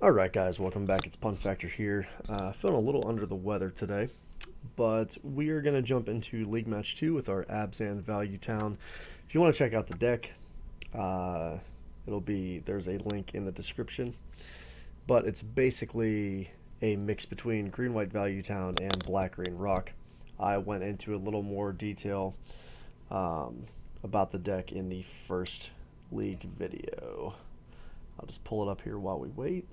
Alright guys, welcome back. It's Pun Factor here. Feeling a little under the weather today, but we are going to jump into League Match 2 with our Abzan Value Town. If you want to check out the deck, uh, there's a link in the description, but it's basically a mix between Green-White Value Town and Black-Green Rock. I went into a little more detail about the deck in the first League video. I'll just pull it up here while we wait.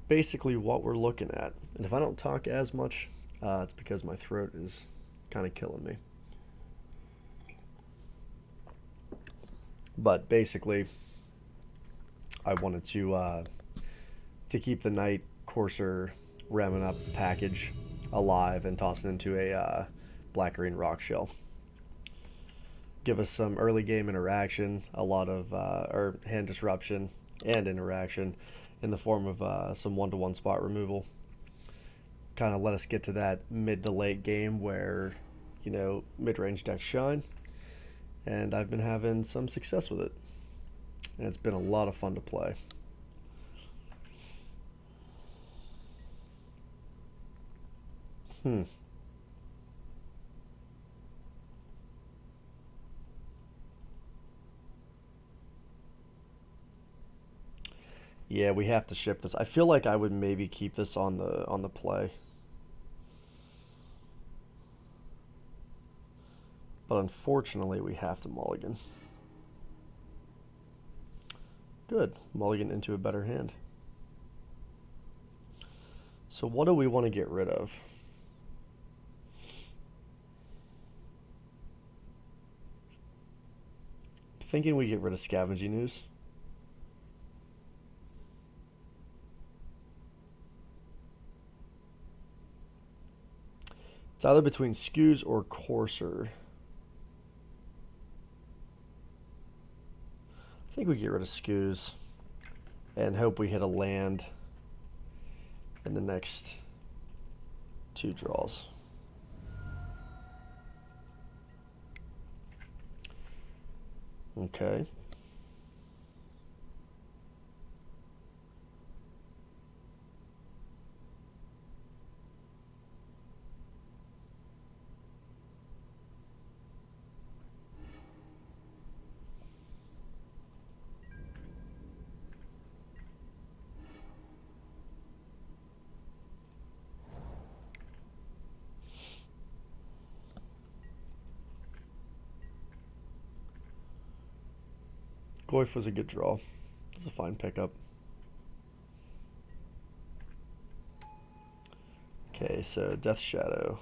Basically what we're looking at. And if I don't talk as much, it's because my throat is kind of killing me. But basically, I wanted to keep the Night Courser ramming up package alive and toss it into a black-green rock shell. Give us some early game interaction, a lot of or hand disruption and interaction in the form of some one-to-one spot removal. Kind of let us get to that mid to late game where, mid-range decks shine. And I've been having some success with it. And it's been a lot of fun to play. Yeah, we have to ship this. I feel like I would maybe keep this on the play. But unfortunately, we have to mulligan. Good. Mulligan into a better hand. So what do we want to get rid of? Thinking we get rid of Scavenging Ooze. It's either between Skews or Courser. I think we get rid of Skews and hope we hit a land in the next two draws. Okay. Goyf was a good draw. It's a fine pickup. Okay, so Death Shadow.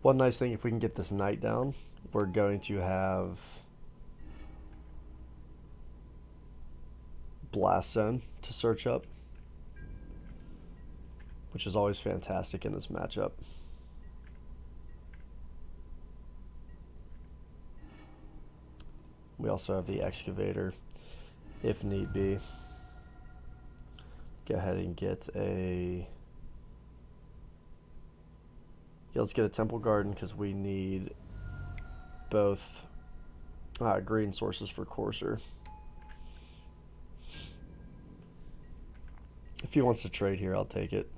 One nice thing, if we can get this Knight down, we're going to have Blast Zone to search up, which is always fantastic in this matchup. We also have the Excavator, if need be. Go ahead and get a... Yeah, let's get a Temple Garden because we need both green sources for Courser. If he wants to trade here, I'll take it.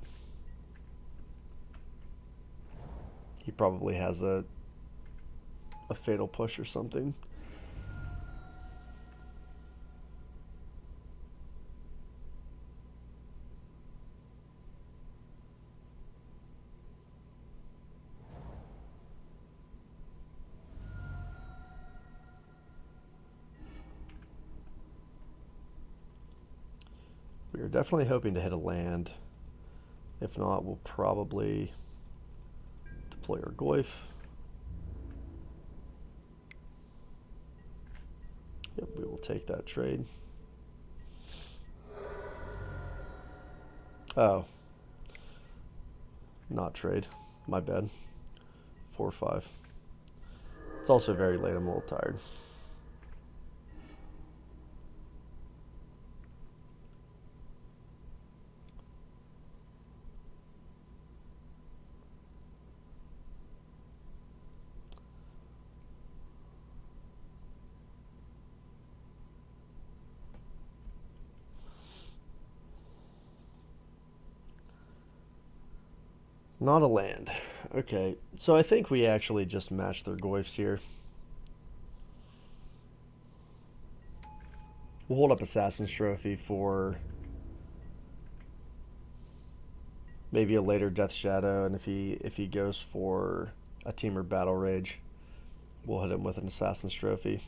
He probably has a Fatal Push or something. We are definitely hoping to hit a land. If not, we'll probably deploy our Goyf. Yep, we will take that trade. Oh. Not trade. My bad. 4-5. It's also very late. I'm a little tired. Not a land. Okay, so I think we actually just matched their goyfs here. We'll hold up Assassin's Trophy for maybe a later Death Shadow, and if he goes for a Teamer Battle Rage, we'll hit him with an Assassin's Trophy.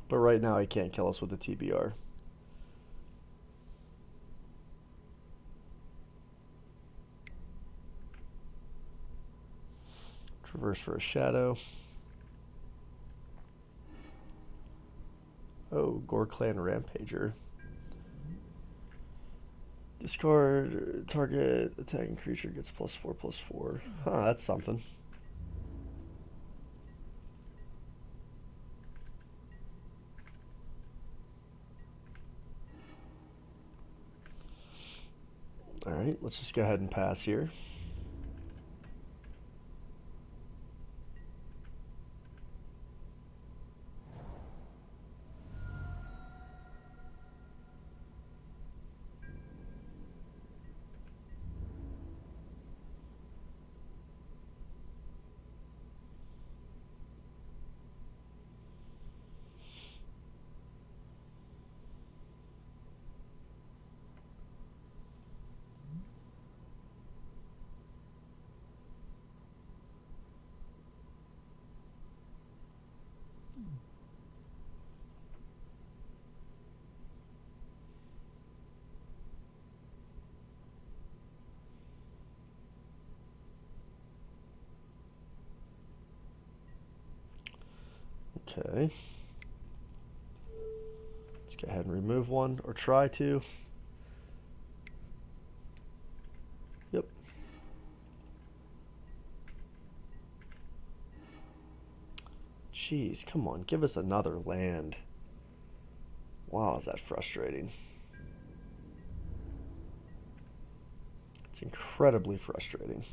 But right now he can't kill us with the TBR. Traverse for a Shadow. Oh, Gore Clan Rampager. Discard target attacking creature gets +4/+4. Huh, that's something. Alright, let's just go ahead and pass here. Okay. Let's go ahead and remove one, or try to. Yep. Jeez, come on, give us another land. Wow, is that frustrating. It's incredibly frustrating.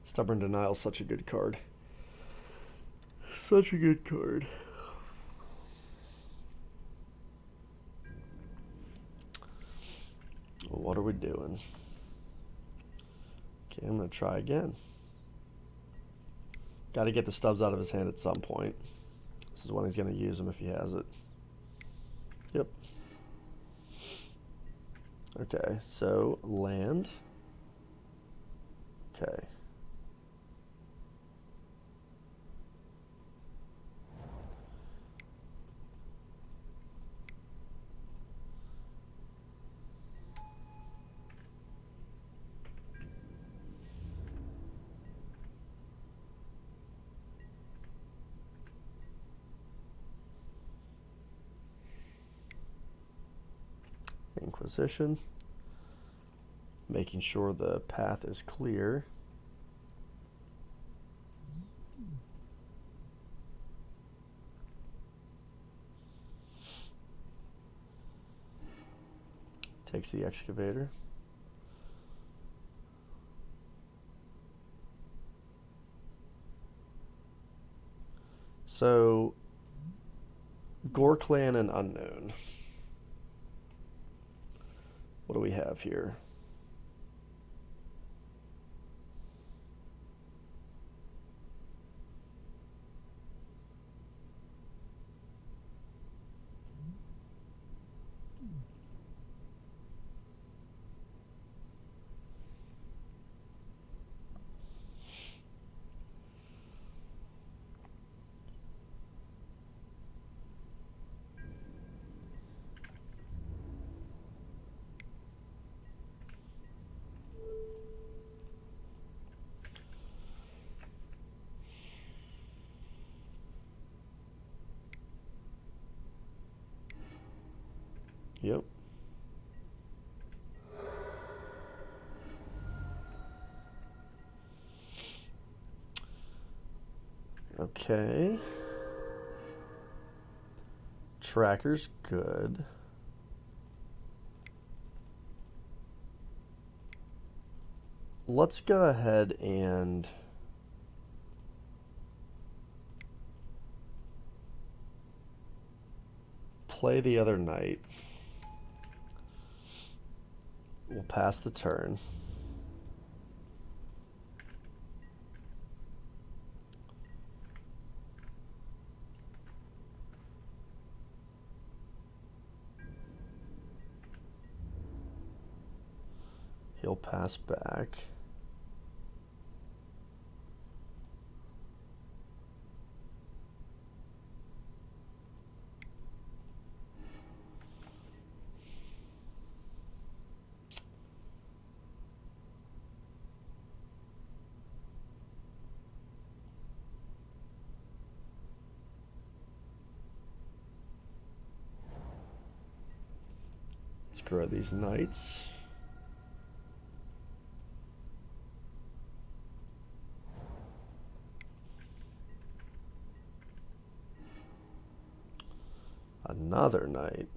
Stubborn Denial is such a good card. Such a good card. Well, what are we doing? Okay, I'm going to try again. Got to get the stubs out of his hand at some point. This is when he's going to use them if he has it. Yep. Okay, so land. Okay. Inquisition. Making sure the path is clear. Takes the excavator. So, Gore Clan and Unknown. What do we have here? Yep. Okay. Tracker's good. Let's go ahead and play the other knight. We'll pass the turn. He'll pass back. Let's grow these knights. Another knight.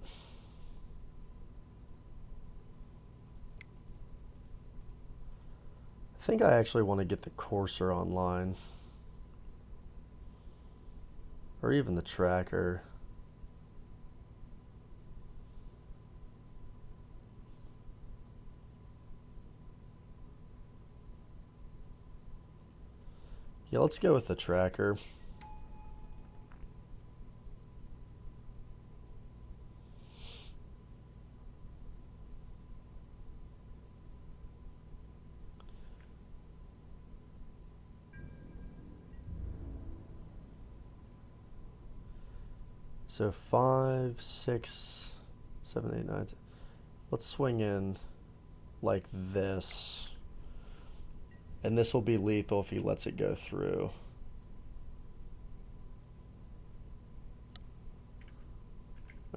I think I actually want to get the courser online. Or even the tracker. Yeah, let's go with the tracker. So 5, 6, 7, 8, 9. Let's swing in like this. And this will be lethal if he lets it go through.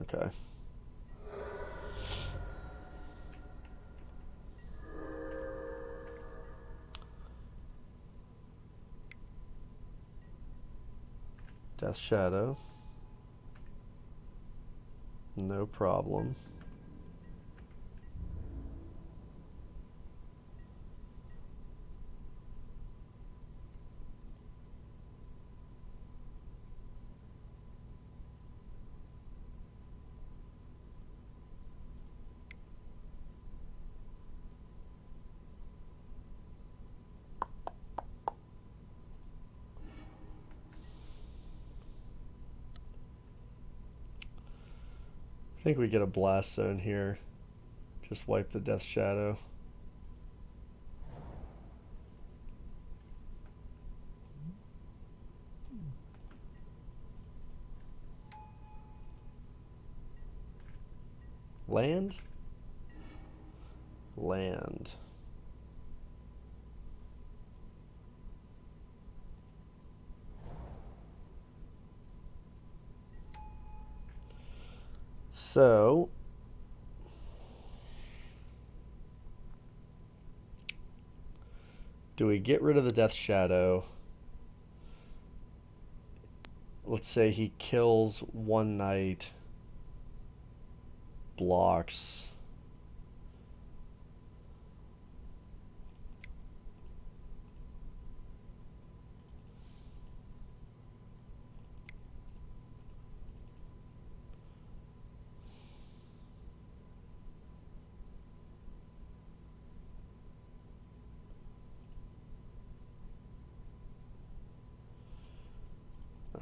Okay. Death Shadow. No problem. I think we get a blast zone here. Just wipe the Death Shadow. Land? Land. So, do we get rid of the Death Shadow? Let's say he kills one knight, blocks.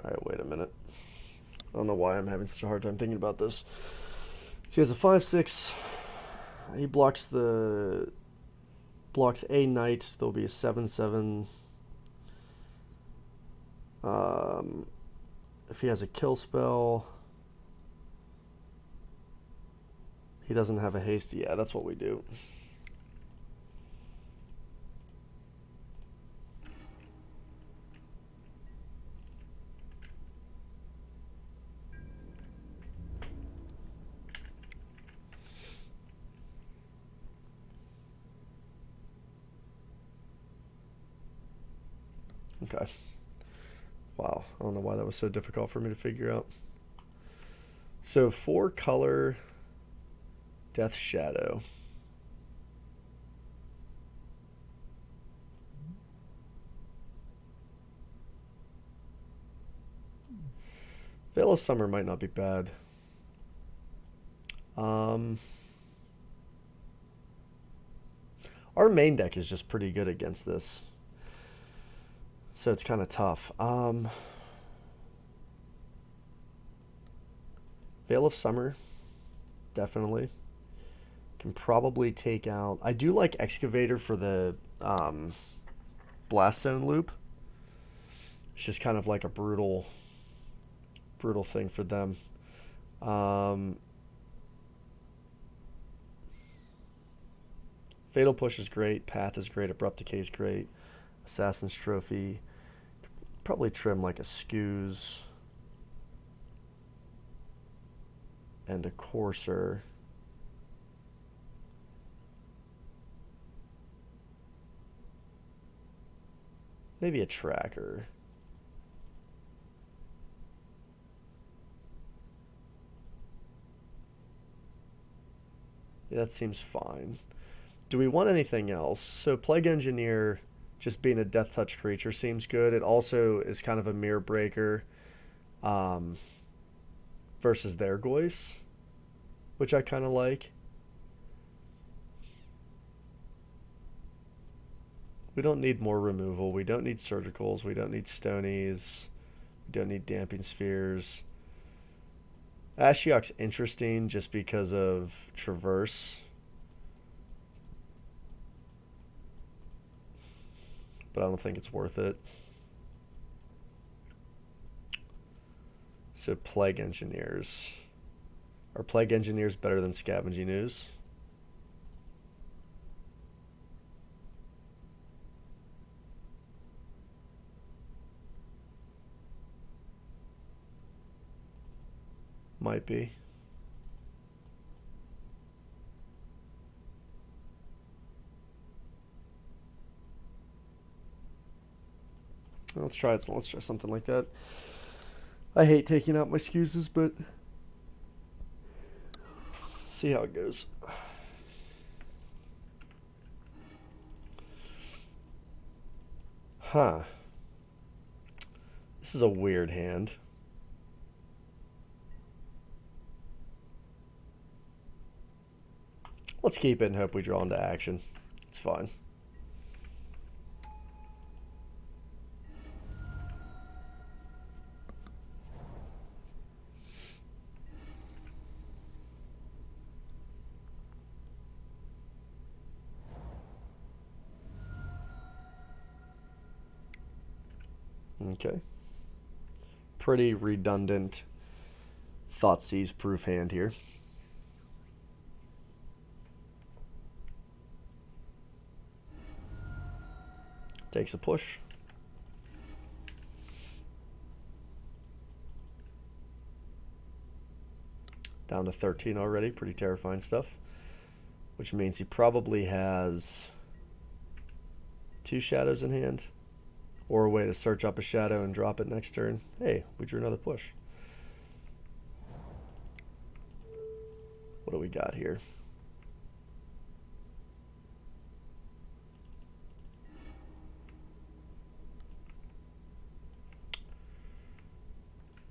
Alright, wait a minute. I don't know why I'm having such a hard time thinking about this. So he has a 5/6. He blocks a knight. There'll be a 7/7. If he has a kill spell, he doesn't have a haste. Yeah, that's what we do. Okay. Wow, I don't know why that was so difficult for me to figure out. So 4-color Death Shadow. Veil of Summer might not be bad. Our main deck is just pretty good against this, so it's kind of tough. Veil of Summer, definitely. Can probably take out... I do like Excavator for the Blast Zone loop. It's just kind of like a brutal thing for them. Fatal Push is great. Path is great. Abrupt Decay is great. Assassin's Trophy. Probably trim like a Scoos. And a Courser. Maybe a Tracker. Yeah, that seems fine. Do we want anything else? So Plague Engineer, just being a Death Touch creature, seems good. It also is kind of a mirror breaker versus their Goyfs, which I kind of like. We don't need more removal. We don't need Surgicals. We don't need Stonies. We don't need Damping Spheres. Ashiok's interesting just because of Traverse. But I don't think it's worth it. So Plague Engineers. Are Plague Engineers better than Scavenging Ooze? Might be. Let's try it. Let's try something like that. I hate taking out my excuses, but see how it goes. Huh. This is a weird hand. Let's keep it and hope we draw into action. It's fine. Okay. Pretty redundant Thoughtseize proof hand here. Takes a push. Down to 13 already. Pretty terrifying stuff. Which means he probably has 2 shadows in hand. Or a way to search up a shadow and drop it next turn. Hey, we drew another push. What do we got here?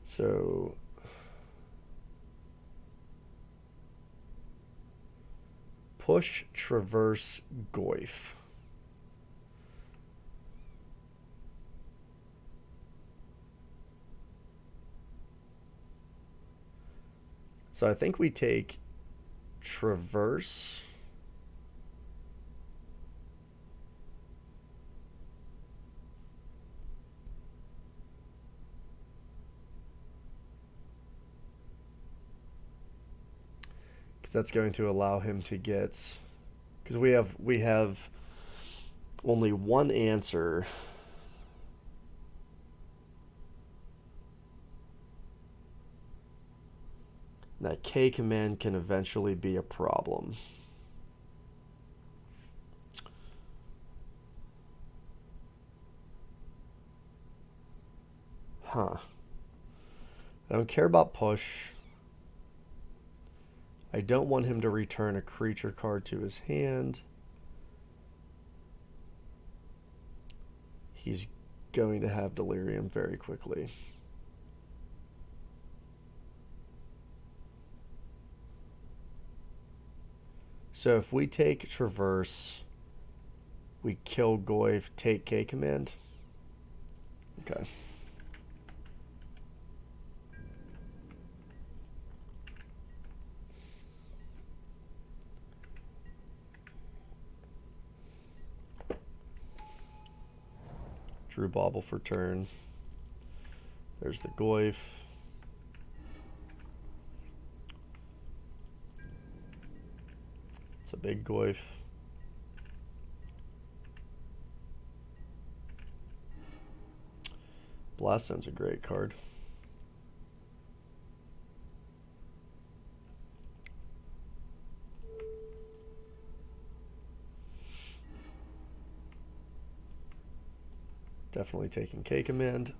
So push, traverse, Goyf. So I think we take traverse. Because that's going to allow him to get, because we have only one answer. That K command can eventually be a problem. Huh. I don't care about push. I don't want him to return a creature card to his hand. He's going to have Delirium very quickly. So if we take Traverse, we kill Goyf, take K command. Okay. Drew Bauble for turn. There's the Goyf. It's a big Goyf. Blast Zone's a great card. Definitely taking K command.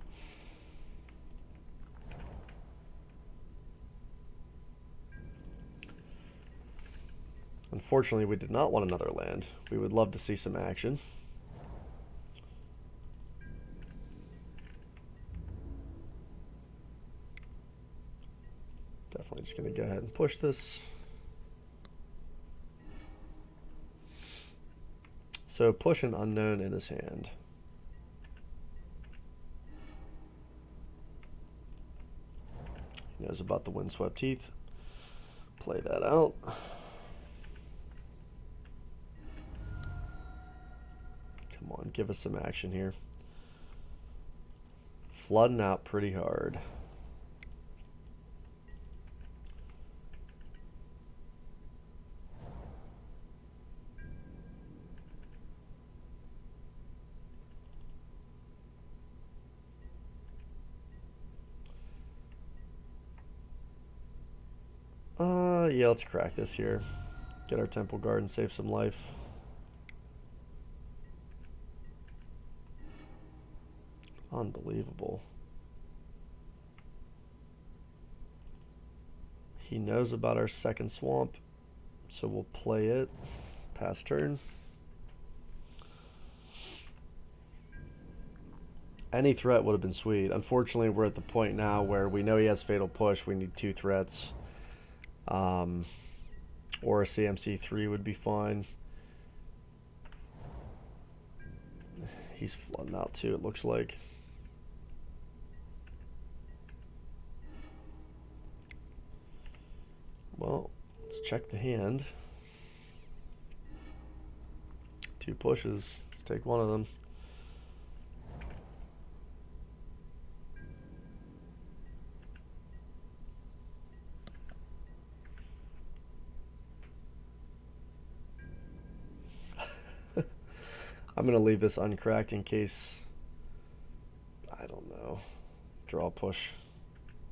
Unfortunately, we did not want another land. We would love to see some action. Definitely just going to go ahead and push this. So push an unknown in his hand. He knows about the Windswept Heath. Play that out. Come on, give us some action here. Flooding out pretty hard. Yeah, let's crack this here. Get our Temple Guard and save some life. Unbelievable. He knows about our second swamp, so we'll play it. Pass turn. Any threat would have been sweet. Unfortunately, we're at the point now where we know he has Fatal Push. We need 2 threats. Or a CMC3 would be fine. He's flooding out too, it looks like. Well, let's check the hand. 2 pushes. Let's take one of them. I'm going to leave this uncracked in case, I don't know, draw push,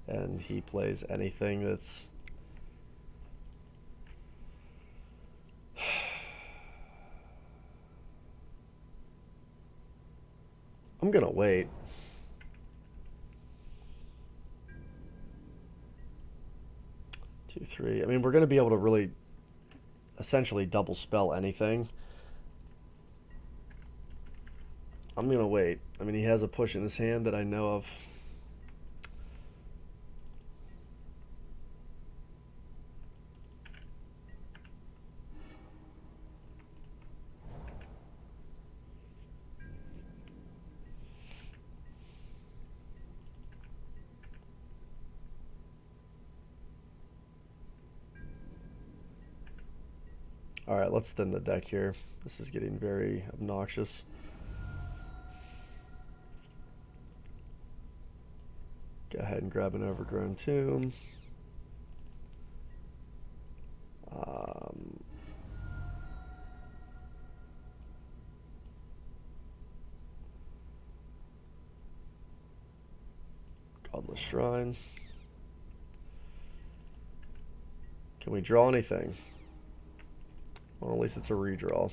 and he plays anything that's... I'm going to wait. Two, three. I mean, we're going to be able to really essentially double spell anything. I'm going to wait. I mean, he has a push in his hand that I know of. All right, let's thin the deck here. This is getting very obnoxious. Go ahead and grab an Overgrown Tomb. Godless Shrine. Can we draw anything? Well, at least it's a redraw.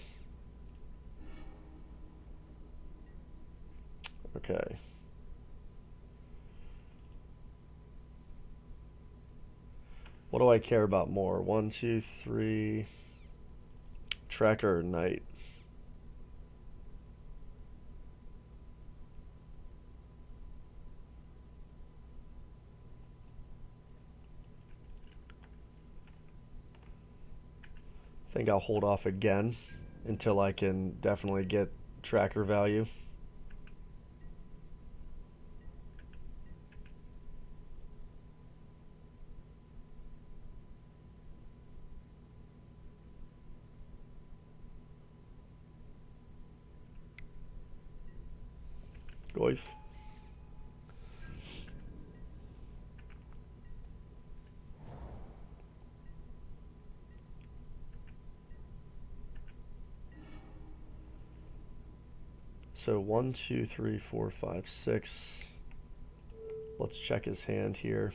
Okay. What do I care about more? 1, 2, 3. Tracker or Knight? I think I'll hold off again until I can definitely get tracker value. Goif. So 1, 2, 3, 4, 5, 6. Let's check his hand here.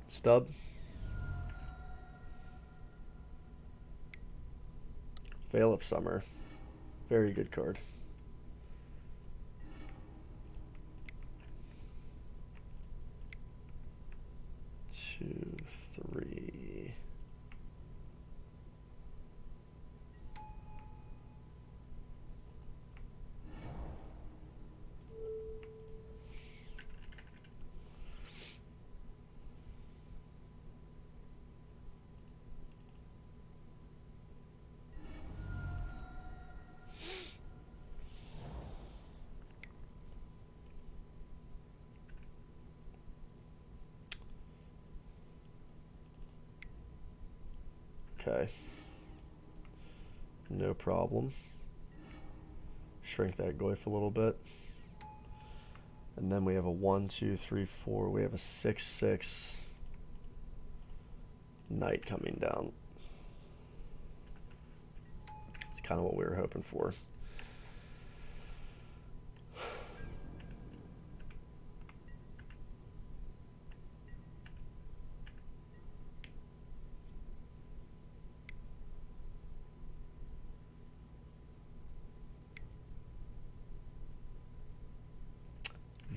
Stub. Veil of Summer. Very good card. Two, three. Okay. No problem. Shrink that Goif a little bit. And then we have a 1, 2, 3, 4. We have a 6, 6 Knight coming down. It's kind of what we were hoping for.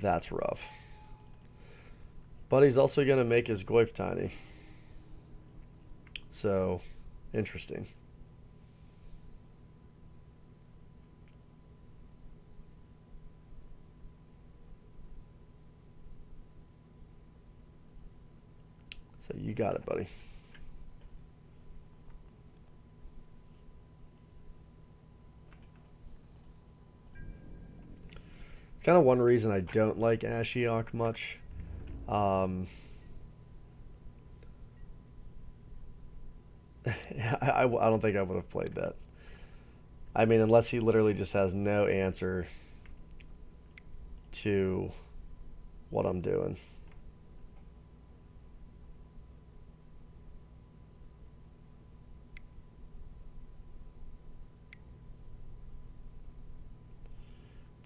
That's rough. But he's also going to make his Goif tiny. So, interesting. So you got it, buddy. It's kind of one reason I don't like Ashiok much. I don't think I would have played that. I mean, unless he literally just has no answer to what I'm doing.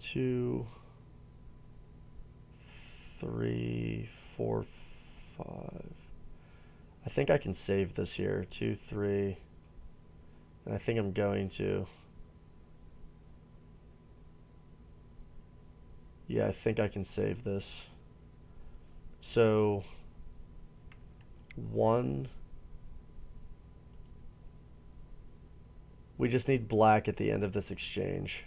Two, 3, 4, 5. I think I can save this here. 2, 3. And I think I'm going to. Yeah, I think I can save this. So 1. We just need black at the end of this exchange.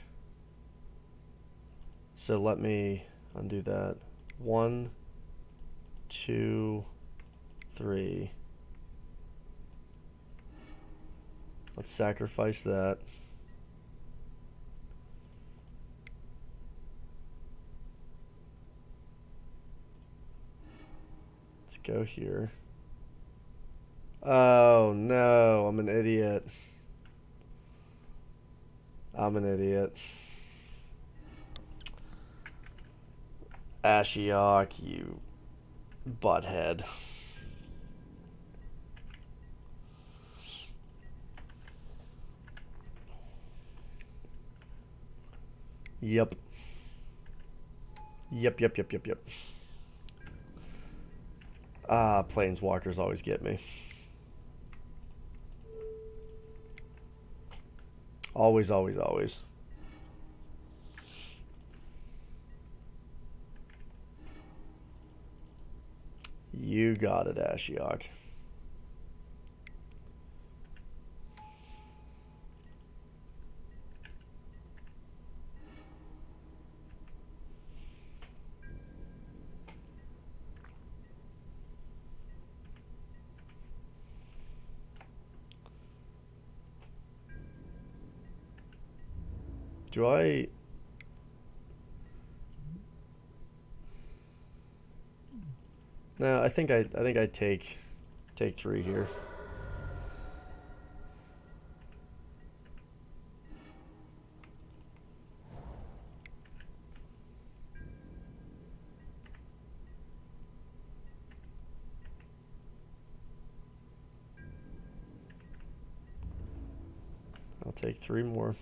So let me undo that. 1, 2, 3. Let's sacrifice that. Let's go here. Oh no, I'm an idiot. I'm an idiot. Ashiok, you butthead. Yep. Yep. Ah, planeswalkers always get me. Always. You got it, Ashiok. Do I... No, I think I take 3 here. I'll take 3 more.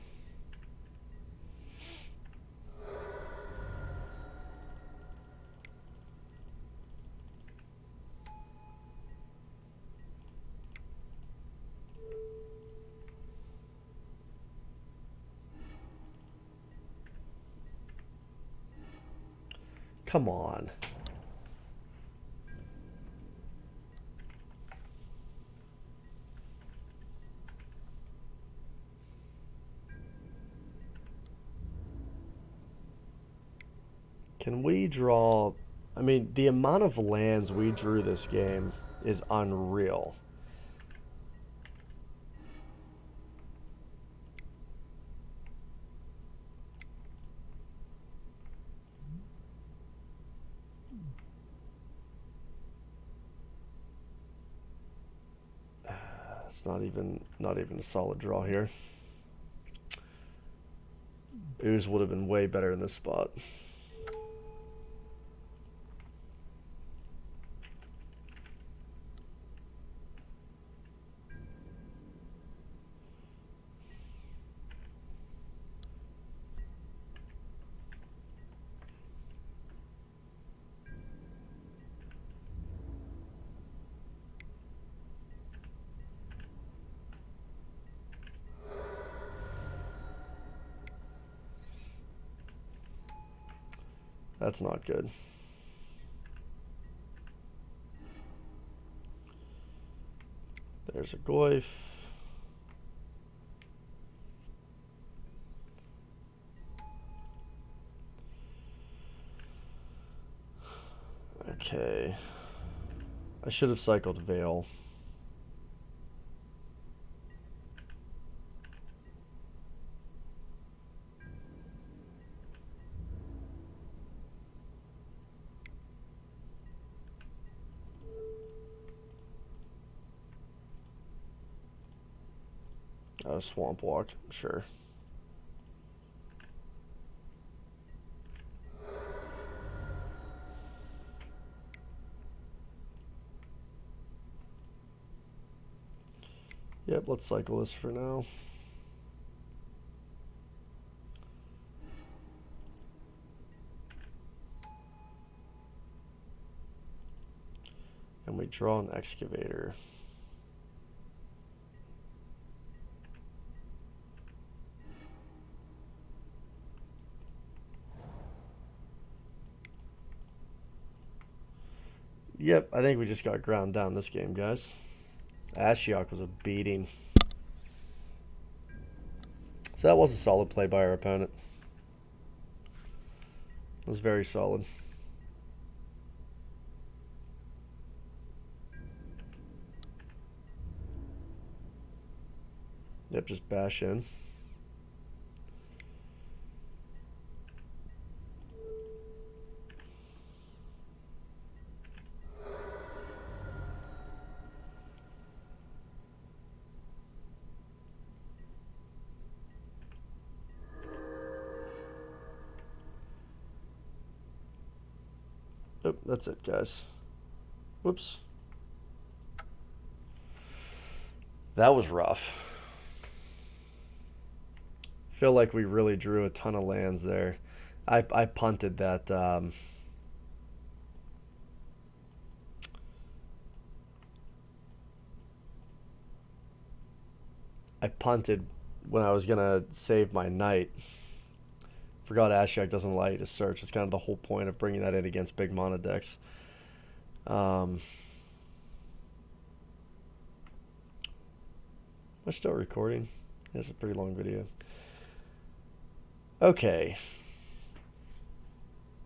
Come on. Can we draw... I mean, the amount of lands we drew this game is unreal. It's not even a solid draw here. Ooze would have been way better in this spot. That's not good. There's a Goyf. Okay. I should have cycled Veil. Swamp Walk, sure. Yep, let's cycle this for now. And we draw an Excavator. Yep, I think we just got ground down this game, guys. Ashiok was a beating. So that was a solid play by our opponent. It was very solid. Yep, just bash in. Oh, that's it, guys. Whoops. That was rough. Feel like we really drew a ton of lands there. I punted that. I punted when I was gonna save my knight. Forgot Ashiok doesn't allow you to search. It's kind of the whole point of bringing that in against big mana decks. Am I still recording? It's a pretty long video. Okay.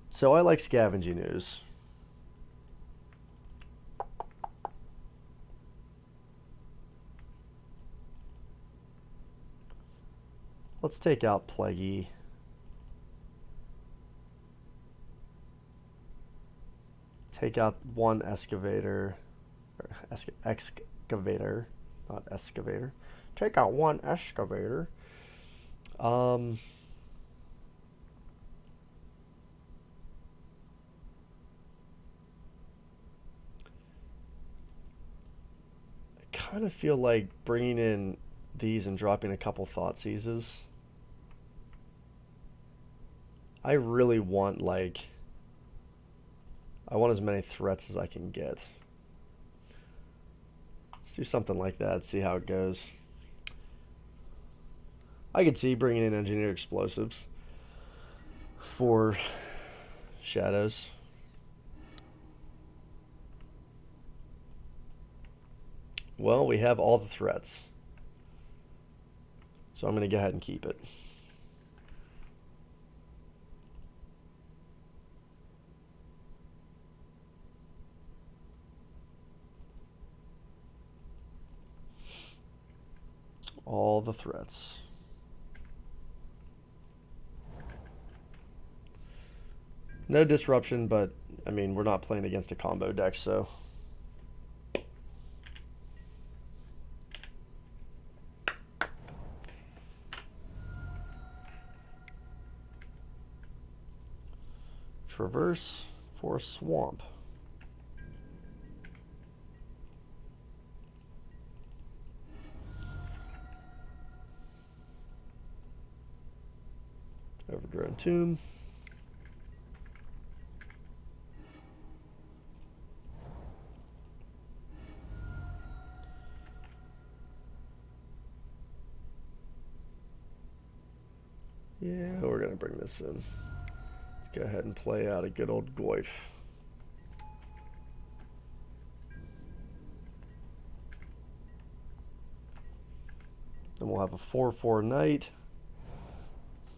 So I like scavenging ooze. Let's take out Plaguey. Take out one excavator. Or excavator, not excavator. Take out one excavator. I kind of feel like bringing in these and dropping a couple thought seizes. I really want, like, I want as many threats as I can get. Let's do something like that, see how it goes. I could see bringing in engineered explosives for shadows. Well, we have all the threats. So I'm going to go ahead and keep it. All the threats. No disruption, but I mean, we're not playing against a combo deck, so. Traverse for swamp. Overgrown tomb. Yeah, we're going to bring this in. Let's go ahead and play out a good old Goyf. Then we'll have a 4/4 knight.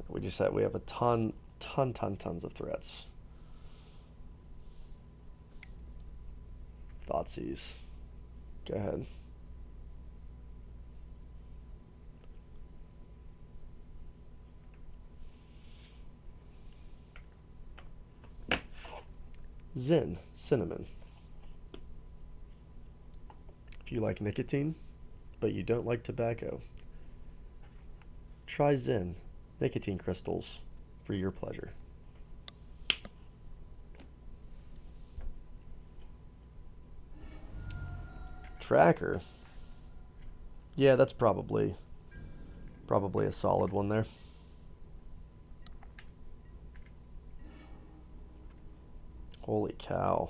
We have a tons of threats. Thoughtseize. Go ahead. Zen, cinnamon. If you like nicotine, but you don't like tobacco, try Zen, nicotine crystals for your pleasure. Tracker. Yeah, that's probably a solid one there. Holy cow.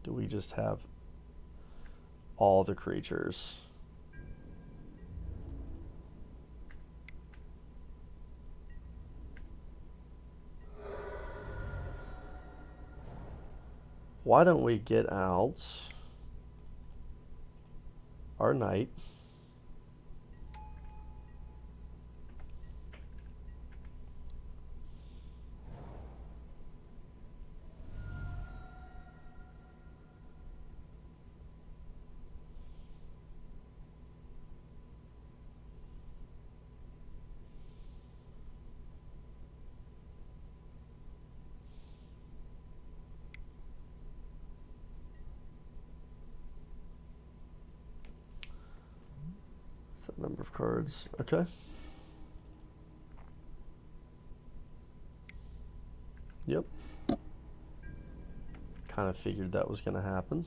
Do we just have all the creatures? Why don't we get out our knight? Set number of cards. Okay. Yep. Kind of figured that was going to happen.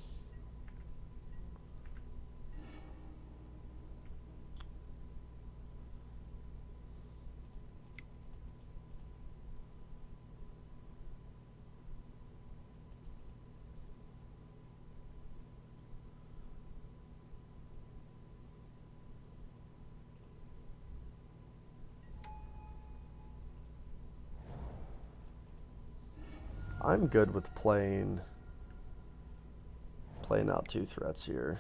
I'm good with playing playing out 2 threats here.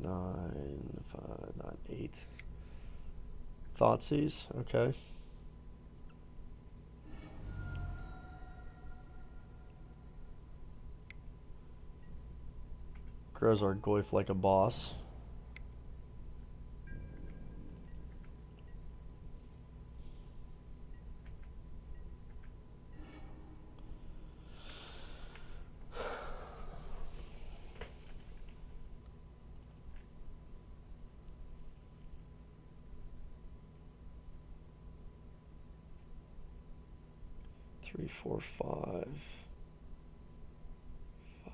Nine, 5, 9, 8. Thoughtseize, okay. Grows our Goyf like a boss. Three, 4, 5. 5.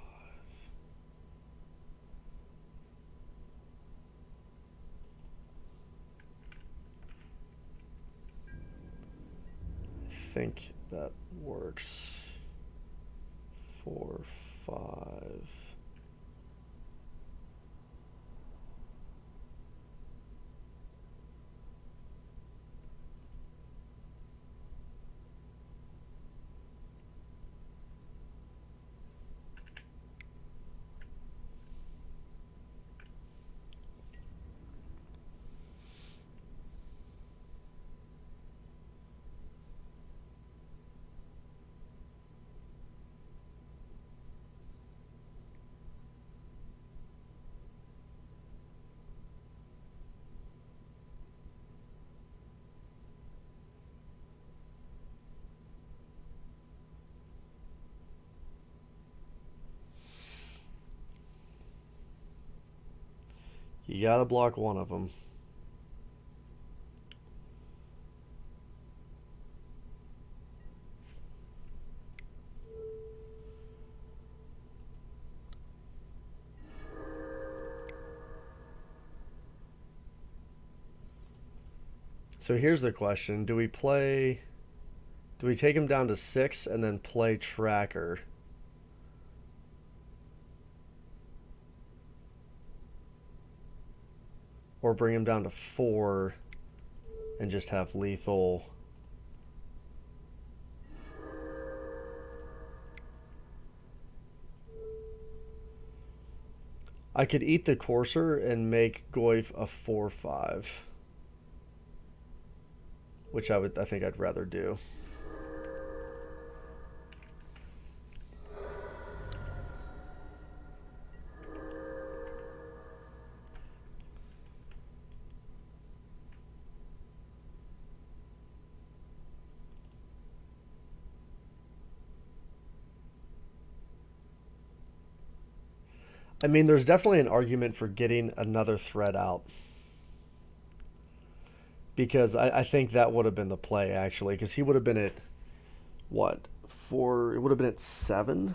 I think that works. 4, 5. You gotta block one of them. So here's the question. Do we take him down to 6 and then play Tracker? Or bring him down to 4 and just have lethal? I could eat the Courser and make Goyf a 4/5. Which I think I'd rather do. I mean, there's definitely an argument for getting another threat out. Because I think that would have been the play, actually. Because he would have been at, what, 4? It would have been at 7.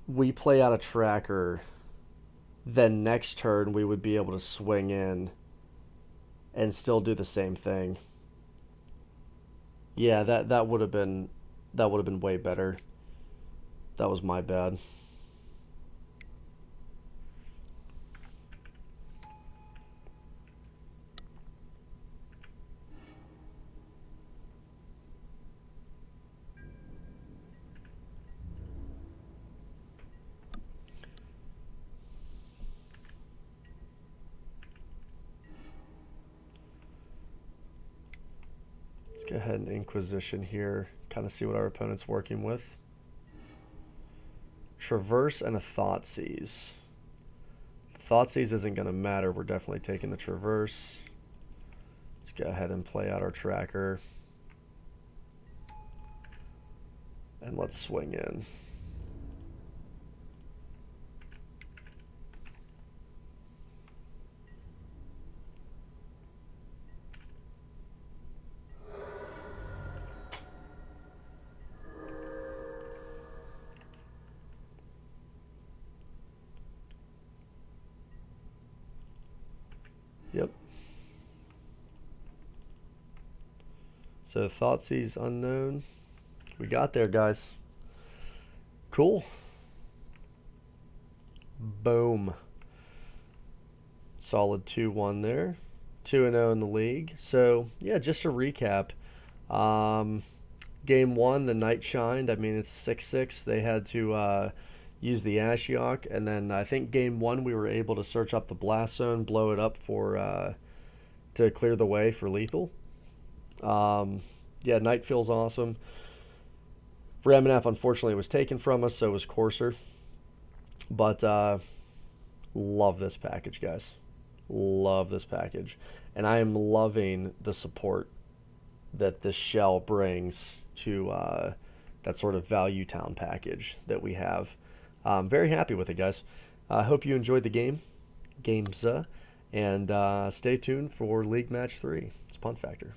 We play out a Tracker. Then next turn, we would be able to swing in and still do the same thing. Yeah, that would have been way better. That was my bad. Let's go ahead and Inquisition here. Kind of see what our opponent's working with. Traverse and a Thoughtseize. Thoughtseize isn't going to matter. We're definitely taking the Traverse. Let's go ahead and play out our Tracker. And let's swing in. Yep. So Thoughtseize unknown. We got there, guys. Cool. Boom. Solid 2-1 there. 2-0 in the league. So, yeah, just to recap, game one, the Knight shined. I mean, it's a 6-6. They had to use the Ashiok. And then I think game one, we were able to search up the Blast Zone, blow it up for to clear the way for lethal. Yeah, Knight feels awesome. Ramanap, unfortunately, was taken from us, so was Courser. But love this package, guys. Love this package. And I am loving the support that this shell brings to that sort of value town package that we have. Very happy with it, guys. I hope you enjoyed the games, and stay tuned for League Match 3. It's Punt Factor.